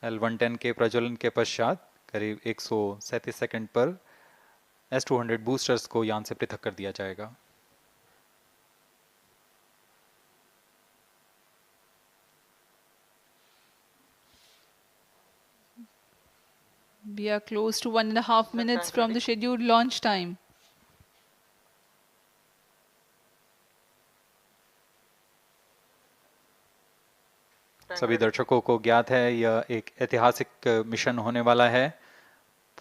L110 के प्रज्वलन के पश्चात करीब 137 सेकंड पर S200 बूस्टर्स को यान से पृथक कर दिया जाएगा। We are close to 1.5 minutes from the scheduled launch time. सभी दर्शकों को ज्ञात है यह एक ऐतिहासिक मिशन होने वाला है।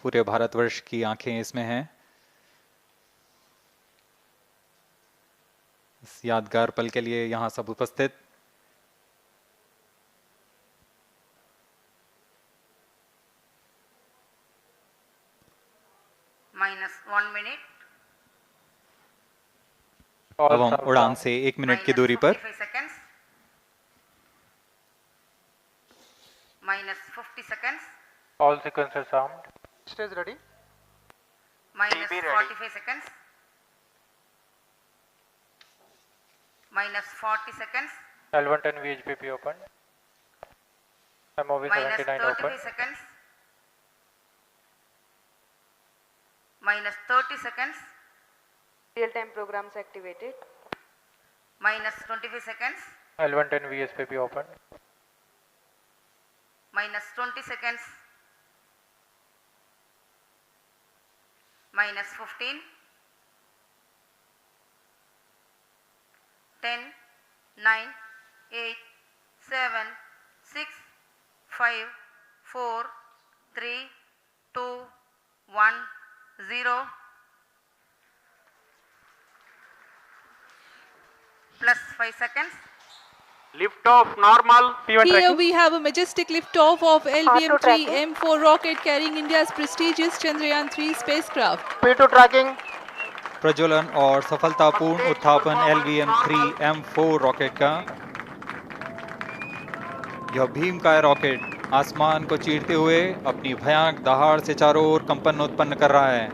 पूरे भारतवर्ष की आंखें इसमें हैं। इस यादगार पल के लिए यहां सब उपस्थित। -1 minute. अब हम उड़ान से 1 मिनट की दूरी पर -50 seconds. All sequences armed. Stage ready. -45 seconds. -40 seconds. L110 VHPP open. MOV 79 open. -35 seconds. -30 seconds. Real-time programs activated. -25 seconds. L110 VSPP open. -20 seconds. -15. 10, 9, 8, 7, 6, 5, 4, 3, 2, 1, 0. Plus 5 seconds. Lift off normal. Here we have a majestic liftoff of LVM-3 M4 rocket carrying India's prestigious Chandrayan 3 spacecraft. P2 tracking. प्रज्वलन और सफलतापूर्ण उत्थापन LVM-3 M4 rocket का। यह भीमकाय rocket आसमान को चीरते हुए अपनी भयानक दहाड़ से चारों ओर कंपन उत्पन्न कर रहा है।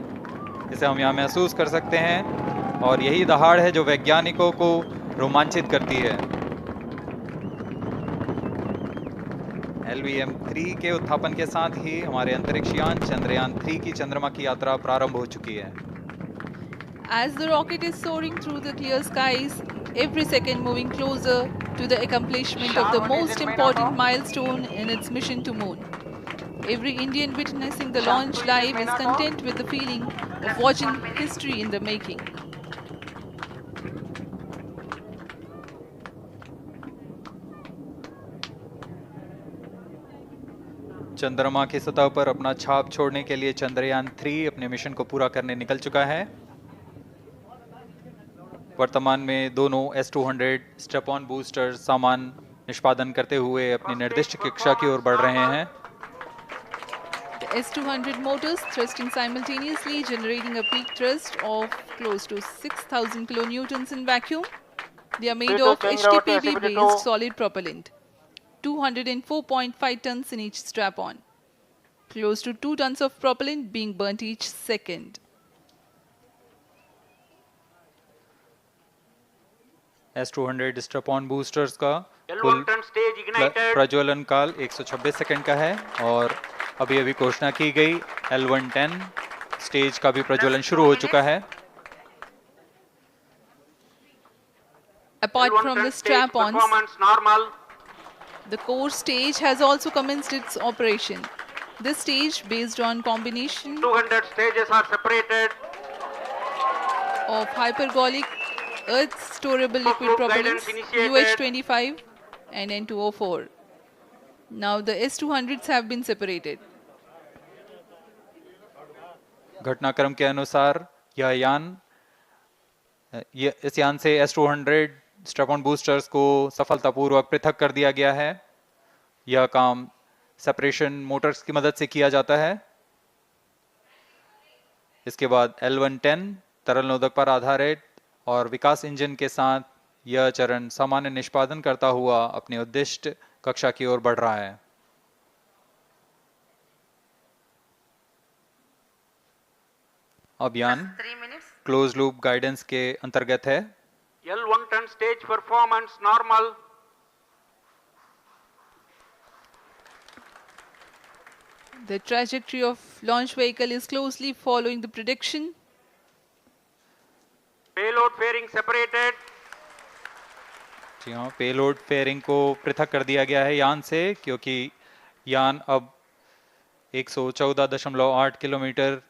इसे हम यहाँ महसूस कर सकते हैं और यही दहाड़ है जो वैज्ञानिकों को रोमांचित करती है। LVM-3 के उत्थापन के साथ ही हमारे अंतरिक्ष यान चंद्रयान 3 की चंद्रमा की यात्रा प्रारंभ हो चुकी है। As the rocket is soaring through the clear skies, every second moving closer to the accomplishment of the most important milestone in its mission to moon. Every Indian witnessing the launch live is content with the feeling of watching history in the making. चंद्रमा की सतह पर अपना छाप छोड़ने के लिए चंद्रयान 3 अपने मिशन को पूरा करने निकल चुका है। वर्तमान में दोनों S200 स्टेप ऑन बूस्टर सामान निष्पादन करते हुए अपनी निर्दिष्ट कक्षा की ओर बढ़ रहे हैं। The S200 motors thrusting simultaneously, generating a peak thrust of close to 6,000 kilonewtons in vacuum. They are made of HTPB-based solid propellant. 204.5 tons in each strap-on. Close to 2 tons of propellant being burnt each second. S200 strap-on boosters का कुल प्रज्वलन काल 126 second का है और अभी अभी घोषणा की गई L110 स्टेज का भी प्रज्वलन शुरू हो चुका है। Apart from the strap-ons, the core stage has also commenced its operation. This stage, based on combination 200 stages are separated. of hypergolic Earth storable liquid propellants UH-25 and N2O4. Now the S200s have been separated. घटनाक्रम के अनुसार यह यान इस यान से S200 strap-on boosters को सफलतापूर्वक पृथक कर दिया गया है। यह काम सेपरेशन मोटर्स की मदद से किया जाता है। इसके बाद L110 तरल नोदक पर आधारित और विकास इंजन के साथ यह चरण सामान्य निष्पादन करता हुआ अपनी उद्दिष्ट कक्षा की ओर बढ़ रहा है। अभियान क्लोज लूप गाइडेंस के अंतर्गत है। L110 stage performance normal. The trajectory of launch vehicle is closely following the prediction. Payload fairing separated. जी हाँ, पेलोड फेयरिंग को पृथक कर दिया गया है यान से, क्योंकि यान अब 114.8 किलोमीटर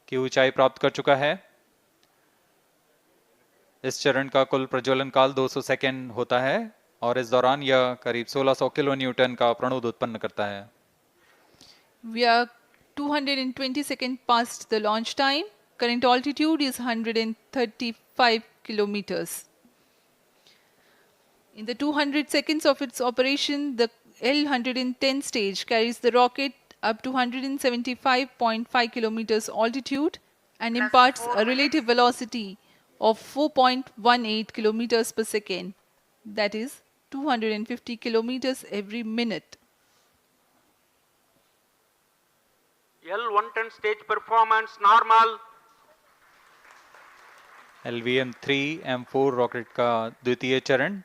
की ऊंचाई प्राप्त कर चुका है। इस चरण का कुल प्रज्वलन काल 200 सेकेंड होता है और इस दौरान यह करीब 1600 किलो न्यूटन का प्रणोद उत्पन्न करता है। We are 220 seconds past the launch time. Current altitude is 135 kilometers. In the 200 seconds of its operation, the L-110 stage carries the rocket up to 175.5 kilometers altitude and Plus imparts 4 a relative velocity of 4.18 kilometers per second, that is 250 kilometers every minute. L110 stage performance normal. LVM-3 M4 rocket का द्वितीय चरण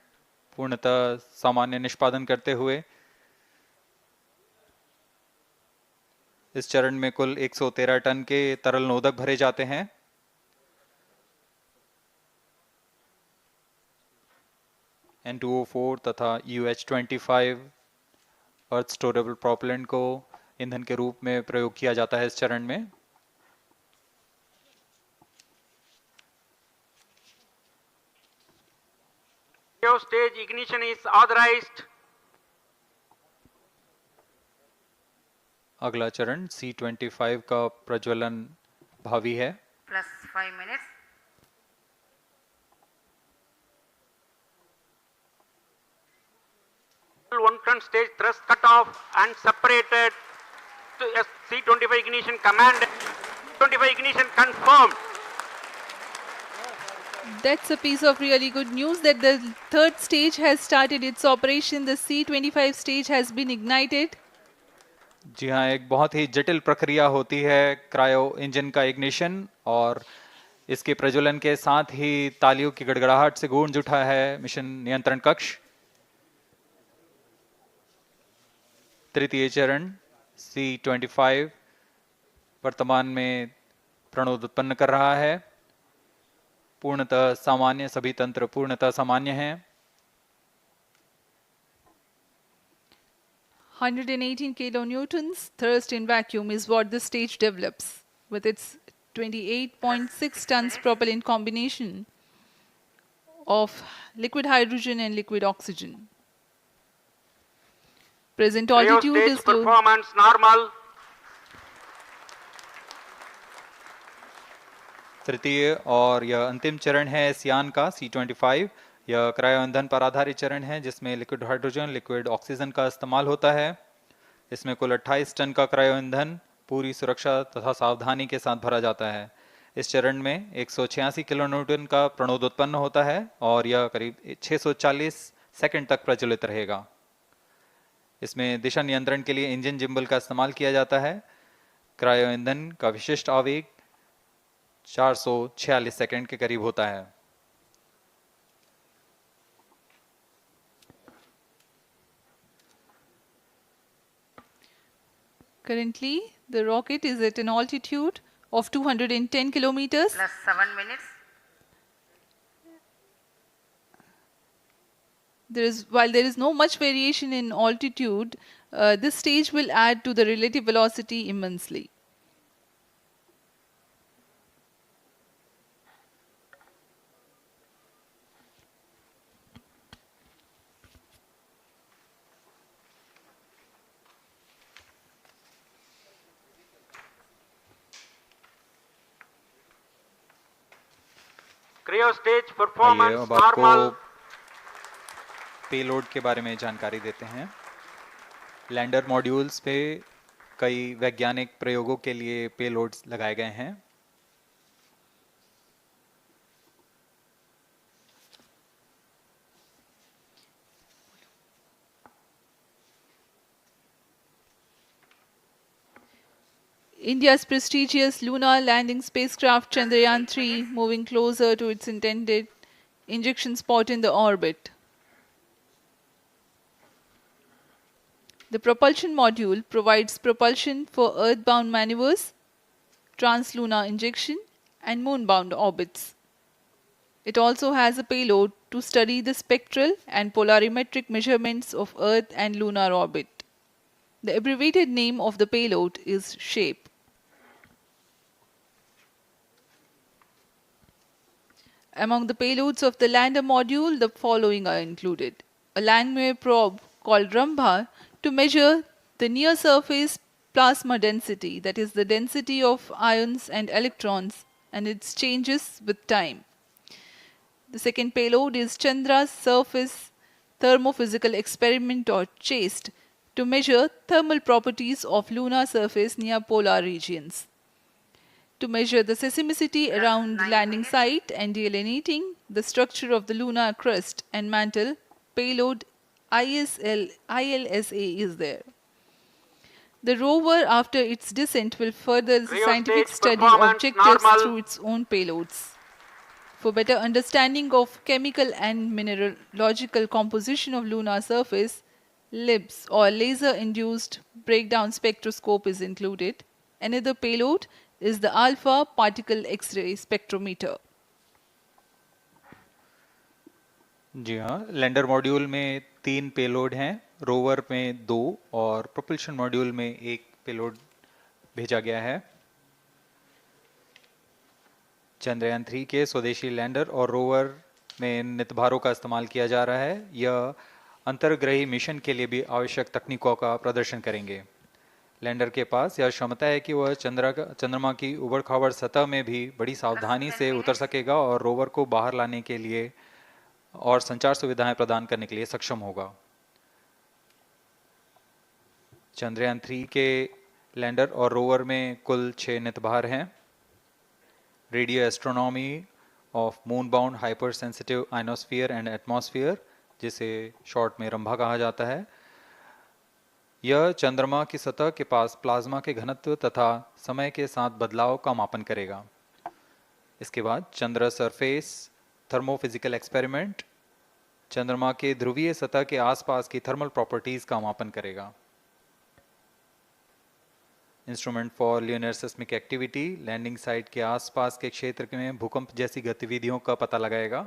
पूर्णतः सामान्य निष्पादन करते हुए इस चरण में कुल 113 टन के तरल नोदक भरे जाते हैं। N2O4 तथा UH-25 अर्थ स्टोरेबल प्रोपेलेंट को ईंधन के रूप में प्रयोग किया जाता है इस चरण में। Stage ignition is authorized. अगला चरण C-25 का प्रज्वलन भावी है। Plus 5 minutes. L110 stage thrust cut off and separated. C-25 ignition command. 25 ignition confirmed. That's a piece of really good news that the third stage has started its operation. The C-25 stage has been ignited. जी हाँ, एक बहुत ही जटिल प्रक्रिया होती है cryo engine का ignition और इसके प्रज्वलन के साथ ही तालियों की गड़गड़ाहट से गूंज उठा है मिशन नियंत्रण कक्ष। तृतीय चरण C-25 वर्तमान में प्रणोद उत्पन्न कर रहा है। पूर्णतः सामान्य, सभी तंत्र पूर्णतः सामान्य हैं। 118 kilonewtons thrust in vacuum is what the stage develops with its 28.6 tons propellant combination of liquid hydrogen and liquid oxygen. Present altitude Stage is low. performance normal. तृतीय और यह अंतिम चरण है इस यान का C-25। यह क्रायो ईंधन पर आधारित चरण है जिसमें लिक्विड हाइड्रोजन, लिक्विड ऑक्सीजन का इस्तेमाल होता है। इसमें कुल 28 टन का क्रायो ईंधन पूरी सुरक्षा तथा सावधानी के साथ भरा जाता है। इस चरण में 186 किलो न्यूटन का प्रणोद उत्पन्न होता है और यह करीब 640 सेकंड तक प्रज्वलित रहेगा। इसमें दिशा नियंत्रण के लिए इंजन जिम्बल का इस्तेमाल किया जाता है। क्रायो ईंधन का विशिष्ट आवेग 446 सेकंड के करीब होता है। Currently, the rocket is at an altitude of 210 kilometers. Plus 7 minutes. While there is no much variation in altitude, this stage will add to the relative velocity immensely. Cryo stage आइए performance अब आपको normal. Payload के बारे में जानकारी देते हैं। Lander modules पे कई वैज्ञानिक प्रयोगों के लिए पेलोड्स लगाए गए हैं। India's prestigious lunar landing spacecraft Chandrayan 3 moving closer to its intended injection spot in the orbit. The propulsion module provides propulsion for Earth-bound maneuvers, translunar injection, and moon-bound orbits. It also has a payload to study the spectral and polarimetric measurements of Earth and lunar orbit. The abbreviated name of the payload is SHAPE. Among the payloads of the lander module, the following are included. A Langmuir probe called Rambha to measure the near-surface plasma density, that is the density of ions and electrons, and its changes with time. The second payload is Chandra's Surface Thermophysical Experiment, or CHASTE, to measure thermal properties of lunar surface near polar regions. To measure the seismicity around the landing site and delineating the structure of the lunar crust and mantle, payload ILSA is there. The rover, after its descent, will further the Cryo scientific stage study performance objectives normal. through its own payloads. For better understanding of chemical and mineralogical composition of lunar surface, LIBS, or laser-induced breakdown spectroscope, is included. Another payload is the alpha particle X-ray spectrometer. जी हाँ, lander module में 3 payload हैं, rover में 2 और propulsion module में 1 payload भेजा गया है। चंद्रयान 3 के स्वदेशी लैंडर और रोवर में नितभारों का इस्तेमाल किया जा रहा है। यह अंतर्ग्रही मिशन के लिए भी आवश्यक तकनीकों का प्रदर्शन करेंगे। लैंडर के पास यह क्षमता है कि वह चंद्रमा की उबड़-खाबड़ सतह में भी बड़ी सावधानी से उतर सकेगा और रोवर को बाहर लाने के लिए और संचार सुविधाएं प्रदान करने के लिए सक्षम होगा। चंद्रयान 3 के लैंडर और रोवर में कुल 6 नितभार हैं। Radio astronomy of moon bound hyper sensitive ionosphere and atmosphere, जिसे शॉर्ट में रंभा कहा जाता है, यह चंद्रमा की सतह के पास प्लाज्मा के घनत्व तथा समय के साथ बदलाव का मापन करेगा। इसके बाद चंद्र सरफेस थर्मोफिजिकल एक्सपेरिमेंट चंद्रमा के ध्रुवीय सतह के आसपास की थर्मल प्रॉपर्टीज का मापन करेगा। Instrument for lunar seismic activity landing site के आसपास के क्षेत्र में भूकंप जैसी गतिविधियों का पता लगाएगा।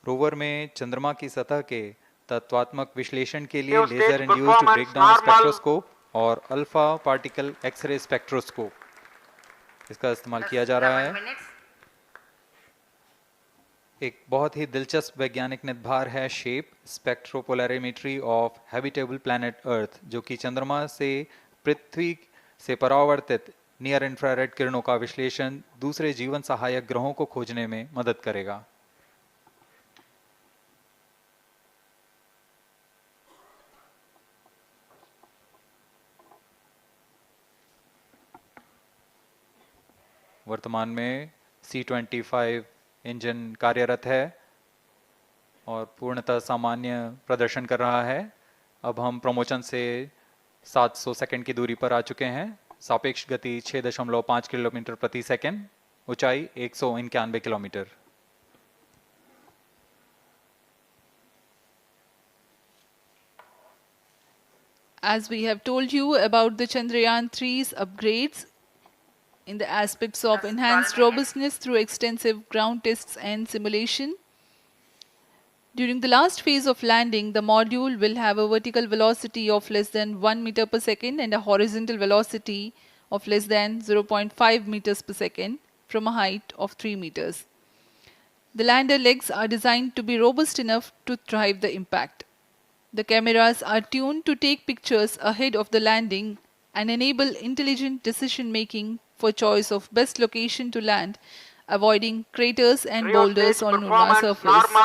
रोवर में चंद्रमा की सतह के तत्वात्मक विश्लेषण के लिए लेजर इंड्यूस्ड ब्रेकडाउन स्पेक्ट्रोस्कोप और अल्फा पार्टिकल एक्सरे स्पेक्ट्रोस्कोप इसका इस्तेमाल किया जा रहा है। एक बहुत ही दिलचस्प वैज्ञानिक निर्धार है shape स्पेक्ट्रोपोलैरिमेट्री of habitable planet earth, जो कि चंद्रमा से पृथ्वी से परावर्तित नियर इंफ्रारेड किरणों का विश्लेषण दूसरे जीवन सहायक ग्रहों को खोजने में मदद करेगा। वर्तमान में C-25 इंजन कार्यरत है और पूर्णतः सामान्य प्रदर्शन कर रहा है। अब हम प्रमोशन से 700 सेकंड की दूरी पर आ चुके हैं। सापेक्ष गति 6.5 किलोमीटर प्रति सेकंड, ऊंचाई 191 kilometre. As we have told you about the Chandrayan 3's upgrades in the aspects of enhanced robustness through extensive ground tests and simulation. During the last phase of landing, the module will have a vertical velocity of less than 1 meter per second and a horizontal velocity of less than 0.5 meters per second from a height of 3 meters. The lander legs are designed to be robust enough to thrive the impact. The cameras are tuned to take pictures ahead of the landing and enable intelligent decision making for choice of best location to land, avoiding craters and boulders on lunar surface.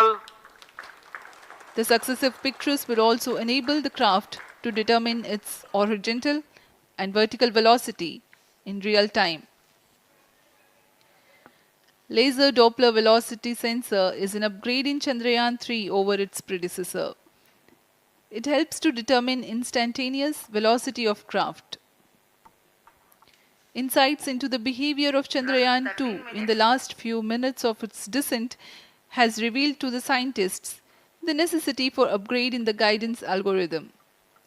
The successive pictures will also enable the craft to determine its horizontal and vertical velocity in real time. Laser Doppler velocity sensor is an upgrade in Chandrayan 3 over its predecessor. It helps to determine instantaneous velocity of craft. Insights into the behavior of Chandrayan 2 in the last few minutes of its descent has revealed to the scientists the necessity for upgrade in the guidance algorithm.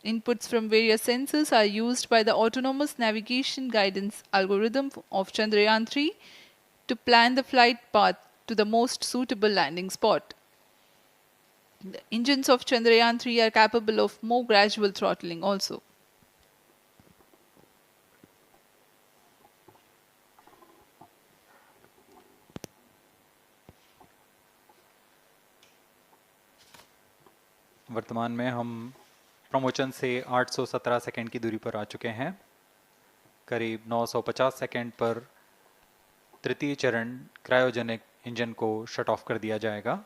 Inputs from various sensors are used by the autonomous navigation guidance algorithm of Chandrayaan 3 to plan the flight path to the most suitable landing spot. The engines of Chandrayaan 3 are capable of more gradual throttling also. वर्तमान में हम promotion से 817 second की दूरी पर आ चुके हैं। करीब 950 सेकंड पर तृतीय चरण क्रायोजेनिक इंजन को शट ऑफ कर दिया जाएगा।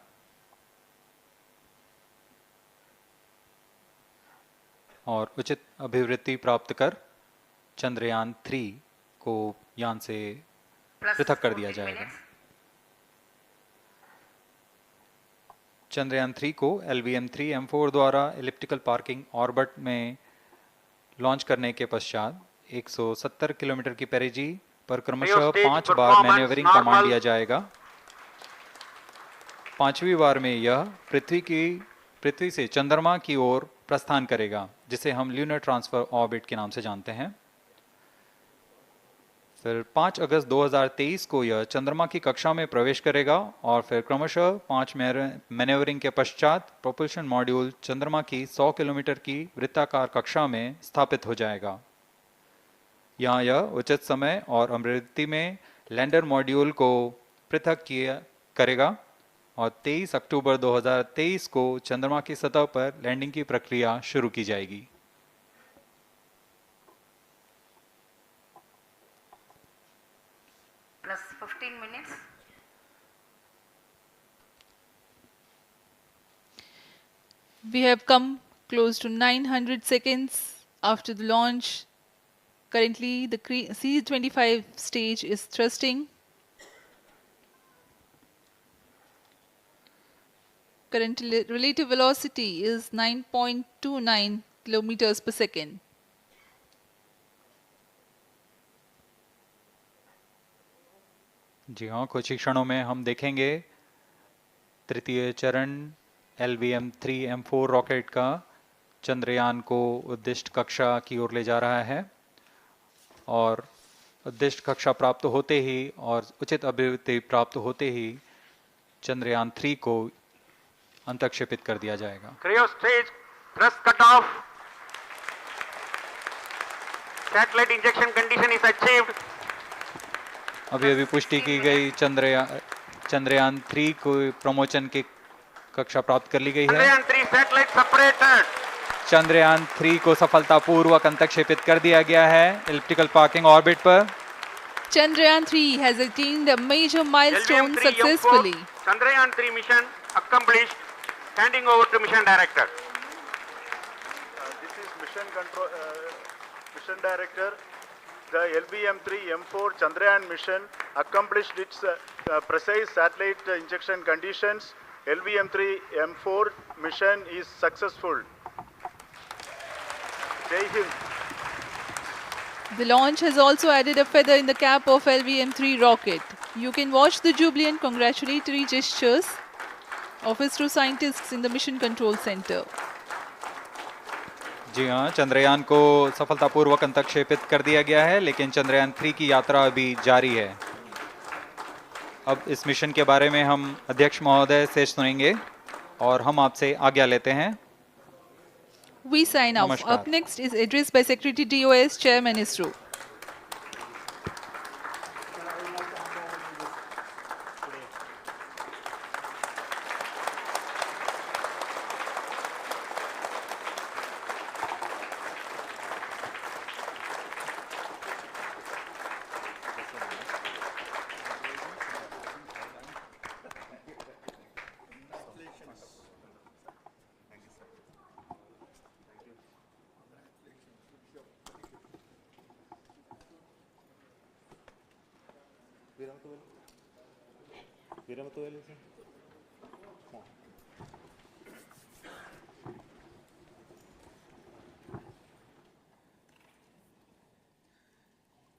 और उचित अभिवृद्धि प्राप्त कर चंद्रयान 3 को यान से पृथक कर दिया जाएगा। चंद्रयान 3 को LVM-3 M4 द्वारा एलिप्टिकल पार्किंग ऑर्बिट में लॉन्च करने के पश्चात 170 किलोमीटर की पेरिजी पर क्रमशः 5 बार मैन्यूवरिंग कमांड दिया जाएगा। 5वीं बार में यह पृथ्वी से चंद्रमा की ओर प्रस्थान करेगा, जिसे हम ल्यूनर ट्रांसफर ऑर्बिट के नाम से जानते हैं। फिर 5 अगस्त 2023 को यह चंद्रमा की कक्षा में प्रवेश करेगा और फिर क्रमशः 5 मैन्यूवरिंग के पश्चात प्रोपल्शन मॉड्यूल चंद्रमा की 100 किलोमीटर की वृत्ताकार कक्षा में स्थापित हो जाएगा। यहाँ यह उचित समय और अभिवृद्धि में लैंडर मॉड्यूल को पृथक करेगा और 23 अक्टूबर 2023 को चंद्रमा की सतह पर लैंडिंग की प्रक्रिया शुरू की जाएगी। Plus 15 minutes. We have come close to 900 seconds after the launch. Currently, the C-25 stage is thrusting. Current relative velocity is 9.29 kilometers per second. जी हाँ, कुछ ही क्षणों में हम देखेंगे तृतीय चरण LVM-3 M4 रॉकेट का चंद्रयान को उद्दिष्ट कक्षा की ओर ले जा रहा है और उद्दिष्ट कक्षा प्राप्त होते ही और उचित अभिवृद्धि प्राप्त होते ही चंद्रयान 3 को अंतक्षेपित कर दिया जाएगा। Cryo stage thrust cutoff. Satellite injection condition is achieved. अभी पुष्टि की गई चंद्रयान 3 को प्रमोशन की कक्षा प्राप्त कर ली गई है। Chandrayaan 3 satellite separated. चंद्रयान 3 को सफलतापूर्वक अंतक्षेपित कर दिया गया है एलिप्टिकल पार्किंग ऑर्बिट पर। Chandrayaan 3 has attained a major milestone LVM-3 successfully. M4 Chandrayaan 3 mission accomplished. Handing over to mission director. This is mission director. The LVM-3 M4 Chandrayaan mission accomplished its precise satellite injection conditions. LVM-3 M4 mission is successful. Jai Hind. The launch has also added a feather in the cap of LVM-3 rocket. You can watch the jubilant congratulatory gestures of ISRO scientists in the Mission Control Center. जी हाँ, चंद्रयान को सफलतापूर्वक अंतक्षेपित कर दिया गया है, लेकिन चंद्रयान 3 की यात्रा अभी जारी है। अब इस मिशन के बारे में हम अध्यक्ष महोदय से सुनेंगे और हम आपसे आज्ञा लेते हैं। We sign off. नमस्कार। Up next is address by Secretary DOS, Chairman ISRO.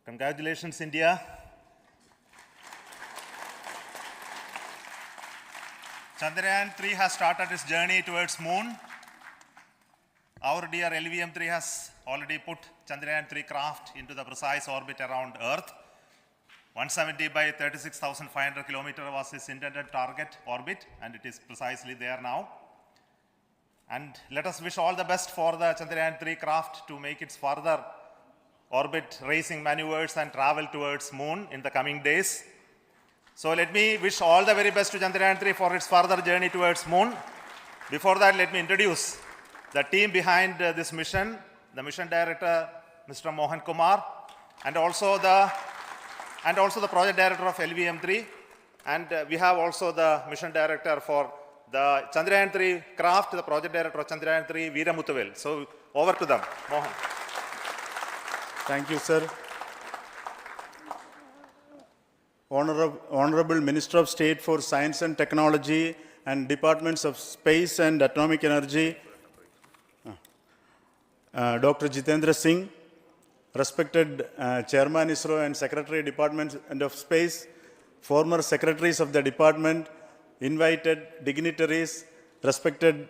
Congratulations, India. Chandrayaan 3 has started its journey towards moon. Our dear LVM-3 has already put Chandrayan-3 craft into the precise orbit around Earth. 170 by 36,500 kilometers was its intended target orbit, and it is precisely there now. And let us wish all the best for the Chandrayan-3 craft to make its further orbit racing maneuvers and travel towards moon in the coming days. So let me wish all the very best to Chandrayan-3 for its further journey towards moon. Before that, let me introduce the team behind this mission, the mission director, Mr. Mohan Kumar, and also the project director of LVM-3. And we have also the mission director for the Chandrayan-3 craft, the project director of Chandrayan-3, Veera Muthuvel. So over to them, Mohan. Thank you, sir. Honorable Minister of State for Science and Technology and Departments of Space and Atomic Energy, Dr. Jitendra Singh, respected Chairman ISRO and Secretary Department of Space, former secretaries of the department, invited dignitaries, respected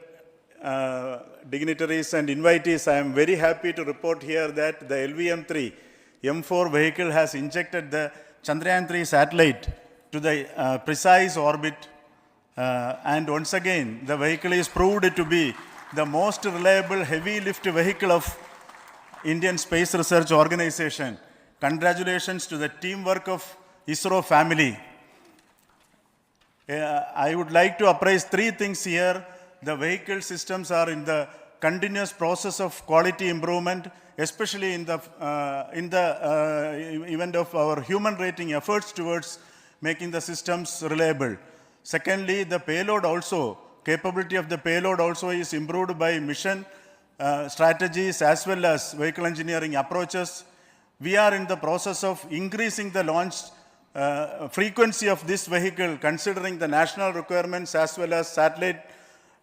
dignitaries and invitees, I am very happy to report here that the LVM-3 M4 vehicle has injected the Chandrayan-3 satellite to the precise orbit, and once again the vehicle is proved to be the most reliable heavy lift vehicle of Indian Space Research Organization. Congratulations to the teamwork of ISRO family. I would like to appraise three things here. The vehicle systems are in the continuous process of quality improvement, especially in the event of our human rating efforts towards making the systems reliable. Secondly, the payload also, capability of the payload also is improved by mission strategies as well as vehicle engineering approaches. We are in the process of increasing the launch frequency of this vehicle considering the national requirements as well as satellite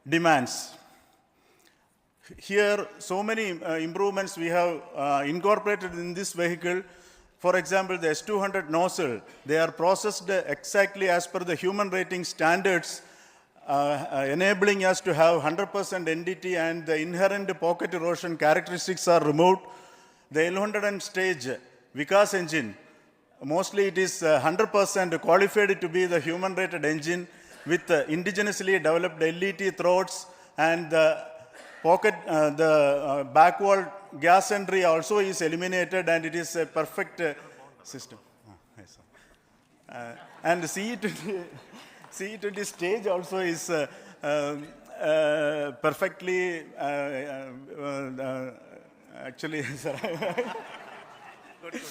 demands. Here, so many improvements we have incorporated in this vehicle. For example, the S200 nozzle, they are processed exactly as per the human rating standards, enabling us to have 100% NDT, and the inherent pocket erosion characteristics are removed. The L100 stage Vikas engine, mostly it is 100% qualified to be the human rated engine with indigenously developed LET throats, and the pocket, the back wall gas entry also is eliminated, and it is a perfect system. And CE20 stage also is perfectly, actually, sir. Good.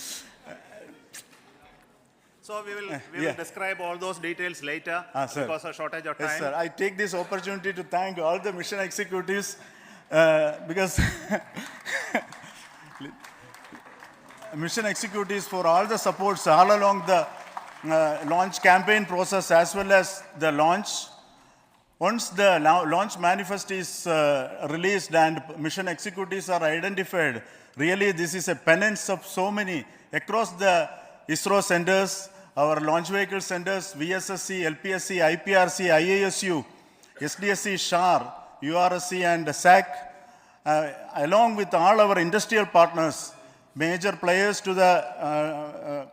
So we will describe all those details later because of shortage of time. Yes, sir. I take this opportunity to thank all the mission executives because mission executives for all the supports all along the launch campaign process as well as the launch. Once the launch manifest is released and mission executives are identified, really this is a penance of so many across the ISRO centers, our launch vehicle centers, VSSC, LPSC, IPRC, IASU, SDSC, SHAR, URSC and SAC, along with all our industrial partners, major players to the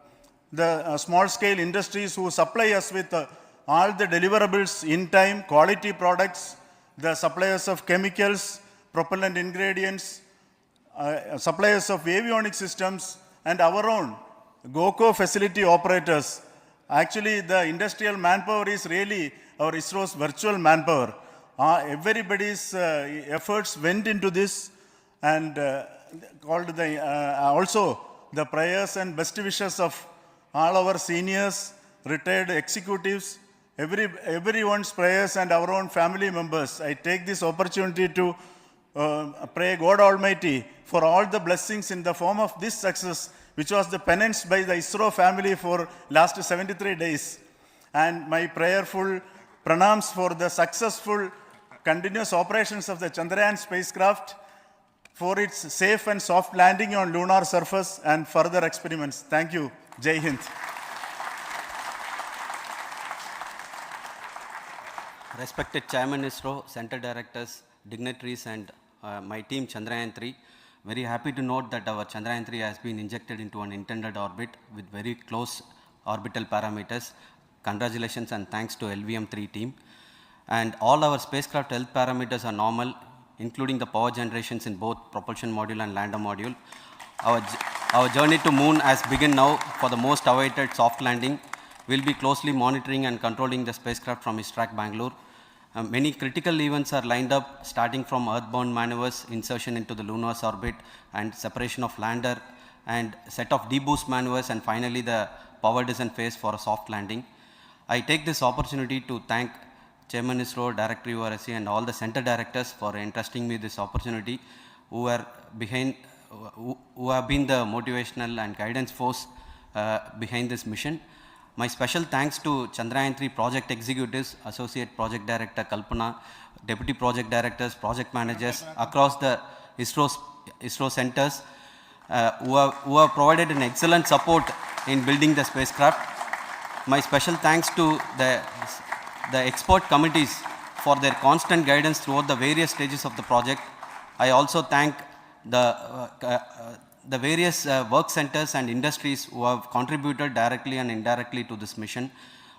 small-scale industries who supply us with all the deliverables in time, quality products, the suppliers of chemicals, propellant ingredients, suppliers of avionics systems, and our own GOCO facility operators. Actually, the industrial manpower is really our ISRO's virtual manpower. Everybody's efforts went into this, and also the prayers and best wishes of all our seniors, retired executives, everyone's prayers and our own family members. I take this opportunity to pray God Almighty for all the blessings in the form of this success, which was the penance by the ISRO family for last 73 days. And my prayerful pranams for the successful continuous operations of the Chandrayan spacecraft, for its safe and soft landing on lunar surface and further experiments. Thank you. Jai Hind. Respected Chairman ISRO, Center Directors, dignitaries and my team Chandrayan 3. Very happy to note that our Chandrayan 3 has been injected into an intended orbit with very close orbital parameters. Congratulations and thanks to LVM3 team. And all our spacecraft health parameters are normal, including the power generations in both propulsion module and lander module. Our journey to moon has begun now for the most awaited soft landing. We'll be closely monitoring and controlling the spacecraft from ISRAC Bangalore. Many critical events are lined up, starting from earthbound maneuvers, insertion into the lunar orbit, and separation of lander, and set of deboost maneuvers, and finally the power descent phase for a soft landing. I take this opportunity to thank Chairman ISRO, Director URSC, and all the center directors for entrusting me this opportunity, who have been the motivational and guidance force behind this mission. My special thanks to Chandrayan 3 project executives, Associate Project Director Kalpana, Deputy Project Directors, Project Managers across the ISRO centers who have provided an excellent support in building the spacecraft. My special thanks to the expert committees for their constant guidance throughout the various stages of the project. I also thank the various work centers and industries who have contributed directly and indirectly to this mission.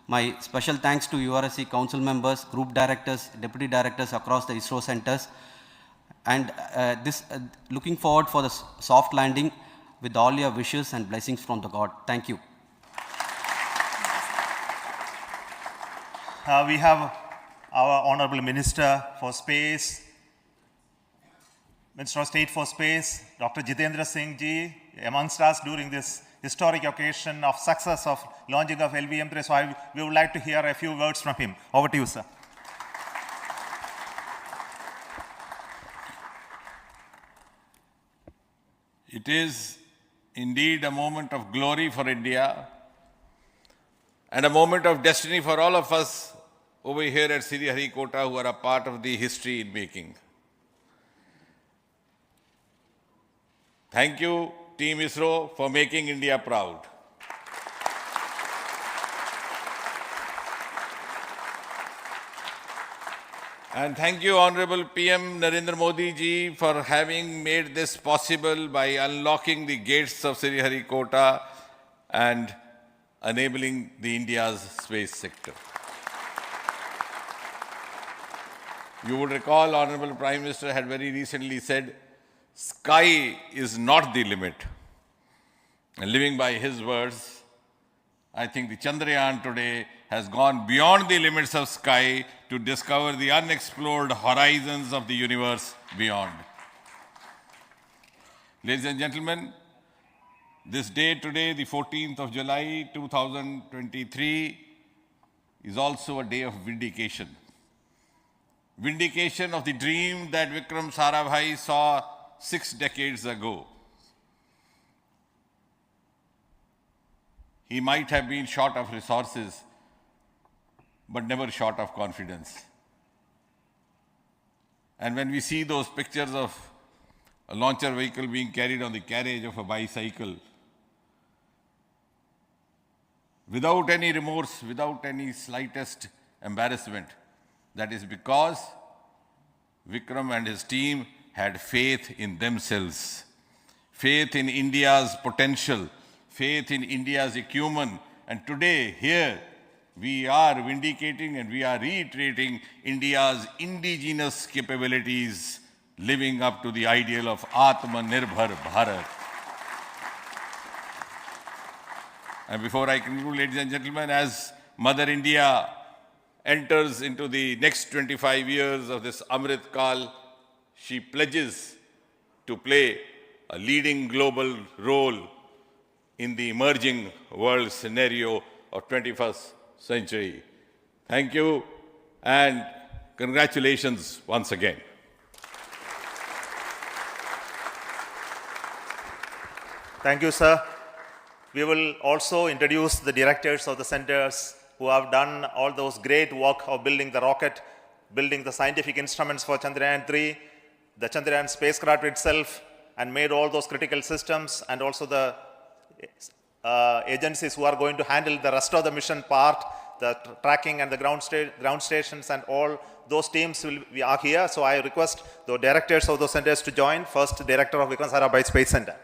My special thanks to URSC council members, group directors, deputy directors across the ISRO centers, and looking forward for the soft landing with all your wishes and blessings from the God. Thank you. We have our Honorable Minister for Space, Minister of State for Space, Dr. Jitendra Singh ji, amongst us during this historic occasion of success of launching of LVM3. So we would like to hear a few words from him. Over to you, sir. It is indeed a moment of glory for India and a moment of destiny for all of us over here at Sriharikota who are a part of the history in making. Thank you, Team ISRO, for making India proud. And thank you, Honorable PM Narendra Modi ji, for having made this possible by unlocking the gates of Sriharikota and enabling the India's space sector. You would recall, Honorable Prime Minister had very recently said, sky is not the limit. And living by his words, I think the Chandrayaan today has gone beyond the limits of sky to discover the unexplored horizons of the universe beyond. Ladies and gentlemen, this day today, the 14th of July 2023, is also a day of vindication. Vindication of the dream that Vikram Sarabhai saw 6 decades ago. He might have been short of resources, but never short of confidence. And when we see those pictures of a launcher vehicle being carried on the carriage of a bicycle, without any remorse, without any slightest embarrassment, that is because Vikram and his team had faith in themselves, faith in India's potential, faith in India's acumen. And today, here, we are vindicating and we are reiterating India's indigenous capabilities, living up to the ideal of Atmanirbhar Bharat. And before I conclude, ladies and gentlemen, as Mother India enters into the next 25 years of this Amrit Kal, she pledges to play a leading global role in the emerging world scenario of 21st century. Thank you and congratulations once again. Thank you, sir. We will also introduce the directors of the centers who have done all those great work of building the rocket, building the scientific instruments for Chandrayaan 3, the Chandrayaan spacecraft itself, and made all those critical systems, and also the agencies who are going to handle the rest of the mission part, the tracking and the ground stations and all those teams are here. So I request the directors of those centers to join. First, Director of Vikram Sarabhai Space Center.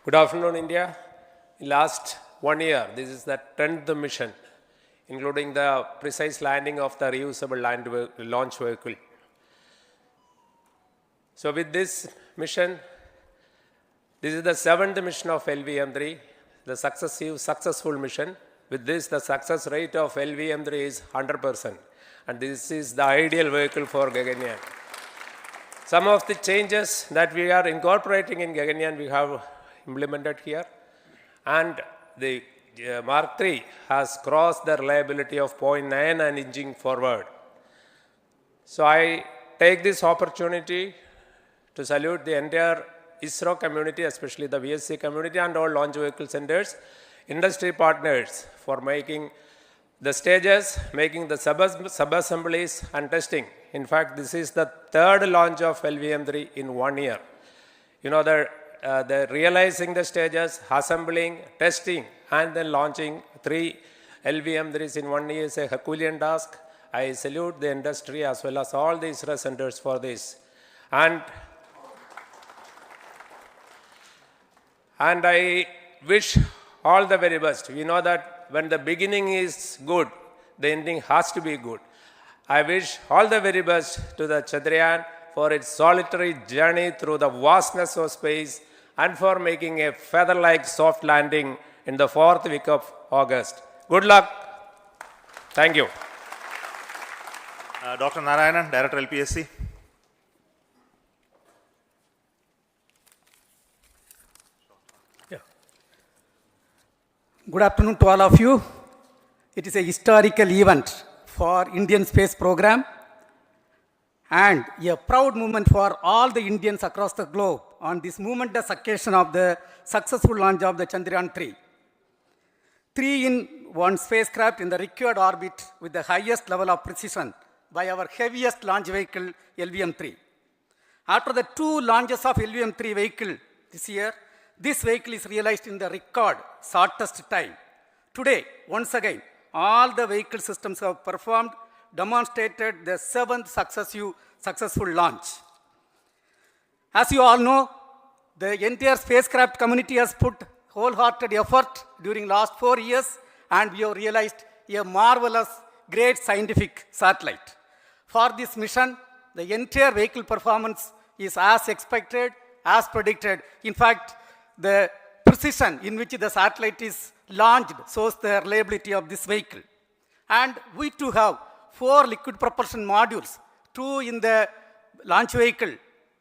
Good afternoon, India. In last 1 year, this is the 10th mission, including the precise landing of the reusable launch vehicle. So with this mission, this is the 7th mission of LVM-3, the successful mission. With this, the success rate of LVM-3 is 100%. And this is the ideal vehicle for Gaganyaan. Some of the changes that we are incorporating in Gaganyaan, we have implemented here. And the Mark III has crossed the reliability of 0.9 and inching forward. So I take this opportunity to salute the entire ISRO community, especially the VSC community and all launch vehicle centers, industry partners for making the stages, making the sub-assemblies and testing. In fact, this is the 3rd launch of LVM-3 in 1 year. You know, the realizing the stages, assembling, testing, and then launching 3 LVM-3s in 1 year is a Herculean task. I salute the industry as well as all the ISRO centers for this. And I wish all the very best. We know that when the beginning is good, the ending has to be good. I wish all the very best to the Chandrayan for its solitary journey through the vastness of space and for making a feather-like soft landing in the 4th week of August. Good luck. Thank you. Dr. Narayanan, Director LPSC. Good afternoon to all of you. It is a historical event for Indian space program and a proud moment for all the Indians across the globe on this momentous occasion of the successful launch of the Chandrayan-3. 3-in-1 spacecraft in the required orbit with the highest level of precision by our heaviest launch vehicle, LVM-3. After the 2 launches of LVM-3 vehicle this year, this vehicle is realized in the record shortest time. Today, once again, all the vehicle systems have performed, demonstrated the 7th successful launch. As you all know, the entire spacecraft community has put wholehearted effort during last 4 years, and we have realized a marvelous, great scientific satellite. For this mission, the entire vehicle performance is as expected, as predicted. In fact, the precision in which the satellite is launched shows the reliability of this vehicle. And we too have 4 liquid propulsion modules, 2 in the launch vehicle.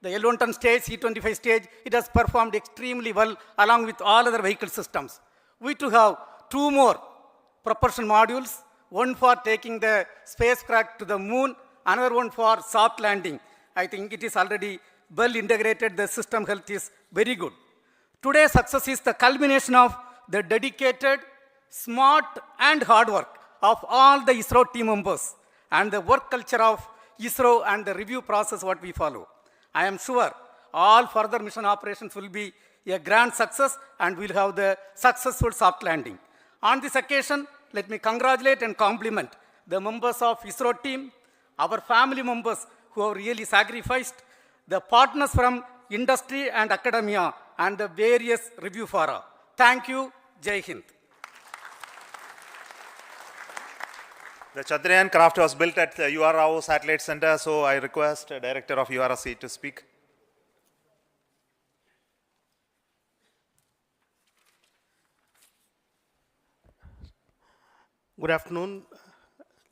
The L110 stage, C25 stage, it has performed extremely well along with all other vehicle systems. We too have 2 more propulsion modules, one for taking the spacecraft to the moon, another one for soft landing. I think it is already well integrated, the system health is very good. Today's success is the culmination of the dedicated, smart and hard work of all the ISRO team members and the work culture of ISRO and the review process what we follow. I am sure all further mission operations will be a grand success and we'll have the successful soft landing. On this occasion, let me congratulate and compliment the members of ISRO team, our family members who have really sacrificed, the partners from industry and academia, and the various review fora. Thank you. Jai Hind. The Chandrayan craft was built at the UR Rao Satellite Center, so I request the Director of URSC to speak. Good afternoon,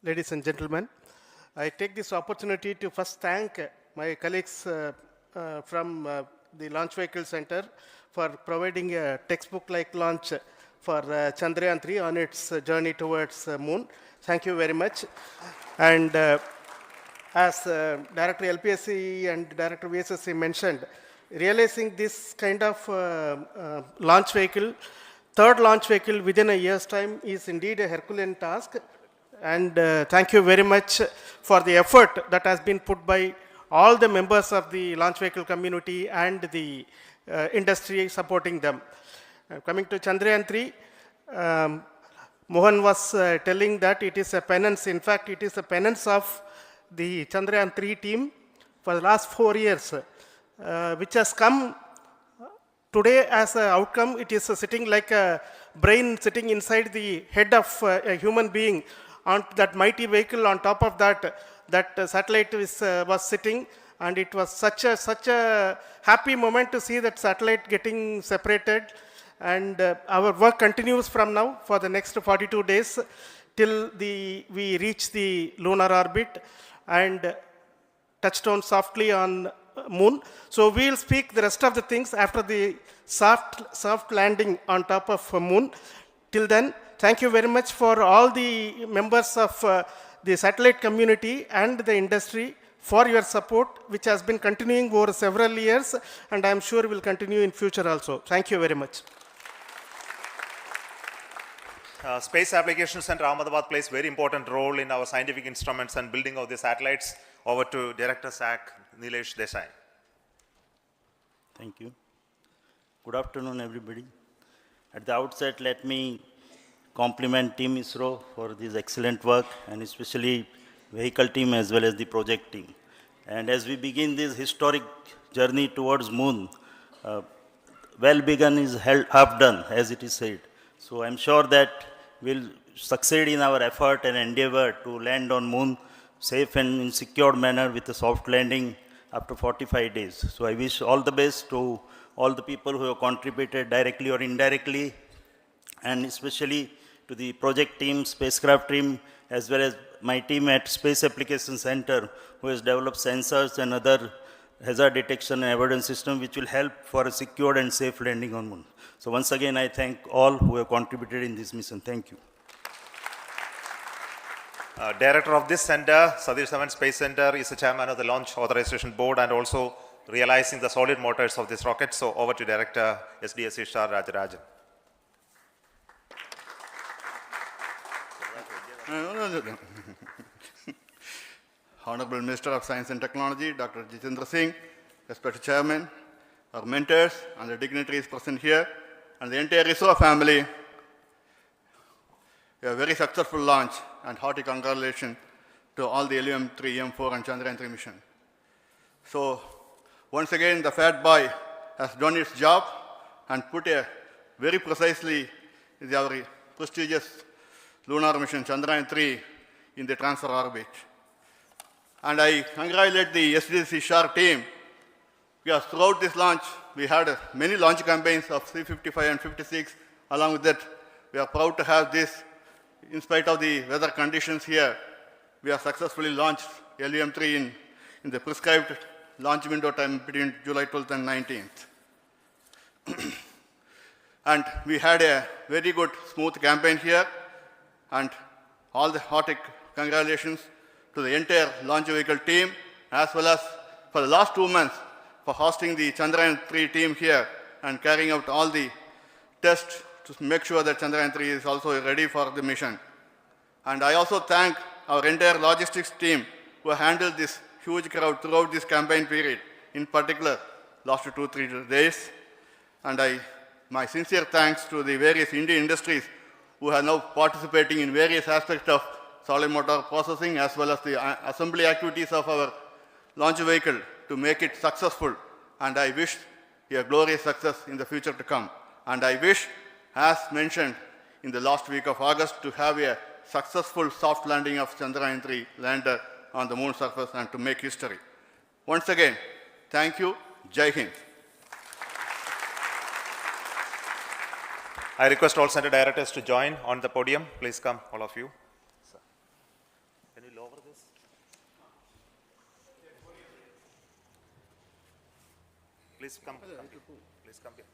ladies and gentlemen. I take this opportunity to first thank my colleagues from the Launch Vehicle Center for providing a textbook-like launch for Chandrayan-3 on its journey towards moon. Thank you very much. And as Director LPSC and Director VSSC mentioned, realizing this kind of launch vehicle, 3rd launch vehicle within a year's time is indeed a Herculean task. And thank you very much for the effort that has been put by all the members of the launch vehicle community and the industry supporting them. Coming to Chandrayan 3, Mohan was telling that it is a penance. In fact, it is a penance of the Chandrayan 3 team for the last 4 years, which has come today as an outcome. It is sitting like a brain sitting inside the head of a human being on that mighty vehicle. On top of that, satellite was sitting, and it was such a happy moment to see that satellite getting separated. And our work continues from now for the next 42 days till we reach the lunar orbit and touchdown softly on moon. So we'll speak the rest of the things after the soft landing on top of moon. Till then, thank you very much for all the members of the satellite community and the industry for your support, which has been continuing over several years, and I'm sure will continue in future also. Thank you very much. Space Applications Center Ahmedabad plays very important role in our scientific instruments and building of the satellites. Over to Director SAC, Nilesh Desai. Thank you. Good afternoon, everybody. At the outset, let me compliment Team ISRO for this excellent work, and especially vehicle team as well as the project team. And as we begin this historic journey towards moon, well begun is half done, as it is said. So I'm sure that we'll succeed in our effort and endeavor to land on moon safe and in secured manner with a soft landing after 45 days. So I wish all the best to all the people who have contributed directly or indirectly, and especially to the project team, spacecraft team, as well as my team at Space Applications Center, who has developed sensors and other hazard detection and avoidance system which will help for a secured and safe landing on moon. So once again, I thank all who have contributed in this mission. Thank you. Director of this center, Satish Dhawan Space Center, is the chairman of the Launch Authorization Board and also realizing the solid motors of this rocket. So over to Director SDSC Shah Rajarajan. Honorable Minister of Science and Technology, Dr. Jitendra Singh, respected Chairman, our mentors and the dignitaries present here, and the entire ISRO family, a very successful launch and hearty congratulations to all the LVM-3, M4 and Chandrayan 3 mission. So once again, the fat boy has done its job and put a very precisely our prestigious lunar mission Chandrayan 3 in the transfer orbit. And I congratulate the SDC SHAR team, because throughout this launch, we had many launch campaigns of C-55 and 56. Along with that, we are proud to have this. In spite of the weather conditions here, we have successfully launched LVM-3 in the prescribed launch window time between July 12th and 19th. And we had a very good, smooth campaign here, and all the hearty congratulations to the entire launch vehicle team, as well as for the last 2 months for hosting the Chandrayan 3 team here and carrying out all the tests to make sure that Chandrayan 3 is also ready for the mission. And I also thank our entire logistics team who handled this huge crowd throughout this campaign period, in particular last 2-3 days. And my sincere thanks to the various Indian industries who are now participating in various aspects of solid motor processing as well as the assembly activities of our launch vehicle to make it successful. And I wish a glorious success in the future to come. And I wish, as mentioned in the last week of August, to have a successful soft landing of Chandrayan 3 lander on the moon surface and to make history. Once again, thank you. Jai Hind. I request all center directors to join on the podium. Please come, all of you. Can you lower this? Please come. Please come here.